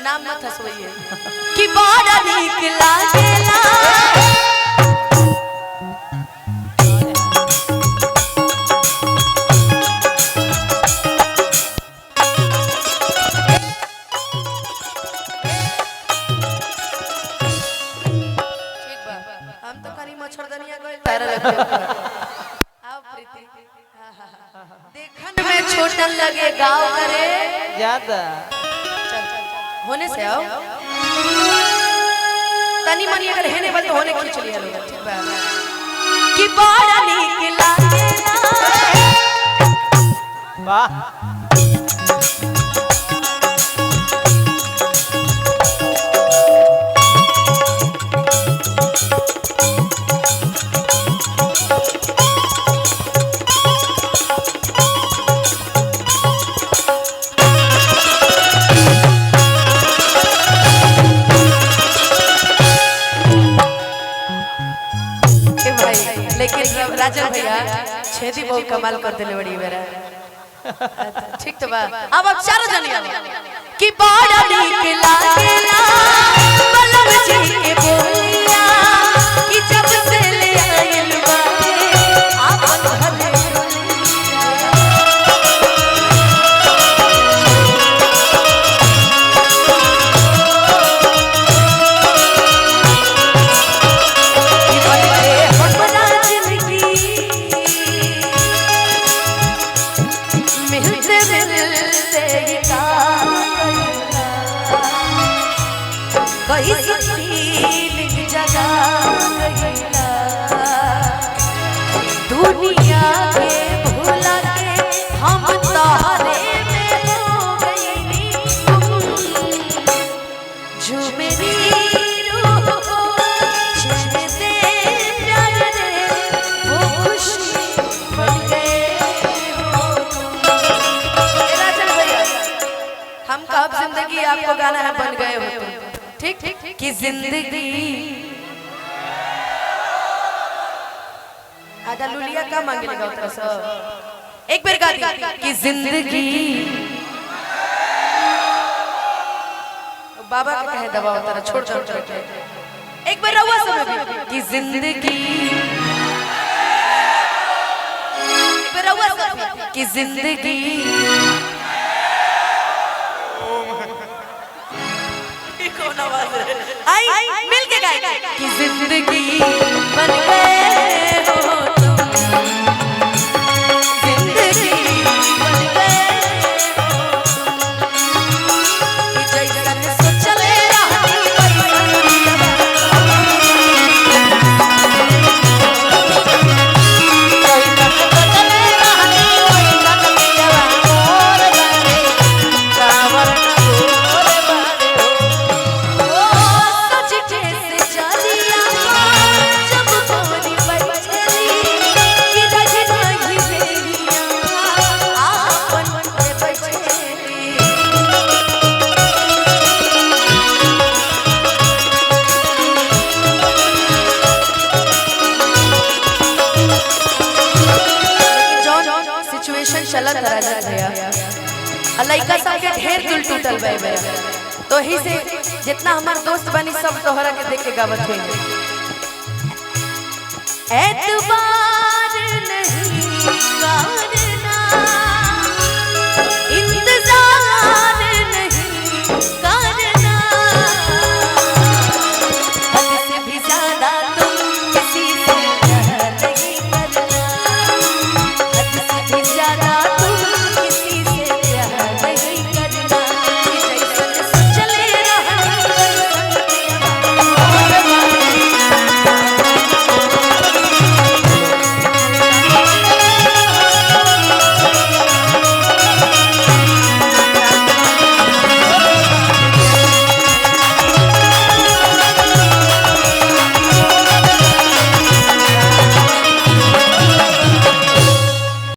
नाम मत हंसवाइए कि बड़ा नीक लागेला हम तो करी मच्छरदनिया गइल तारा लगे आओ प्रीति देखन में छोटन लगे गाँव करे ज्यादा होने से आओ तनी मनी अगर है नहीं बल तो होने खींच लिया लोग ठीक बा कि बड़ा नीक लागेला वाह लेकिन राजन भैया छेदी बहुत कमाल कर दिले बड़ी बेरा ठीक तो बा अब चारों जनिया कि बड़ा नीक लागेला बलम जी के बोलिया कि जब से ले आइल बाटे आपन भले दुनिया के भूला के हम तारे में हो गईली जो मेरी रूह को चैन दे प्यार दे वो खुशी बन गए हो राजन भैया हम कब जिंदगी आपको गाना है बन गए हो ठीक कि जिंदगी आधा लुलिया का मांगे लगा उतना सा एक बार गा दी कि जिंदगी बाबा का कहे दबाव उतारा छोड़ छोड़ छोड़ एक बार रहुआ सब कि जिंदगी एक बार रहुआ सब कि जिंदगी कौन आवाज है आई मिल के गाए कि जिंदगी बन गए हो जिंदगी बन गए हो जैसन सोचले रहनी चलत राजा भैया लइका सब के ढेर दिल टूटल बे तो ही से जितना हमार दोस्त बनी सब तोहरा के देख के गावत होई एतबार नहीं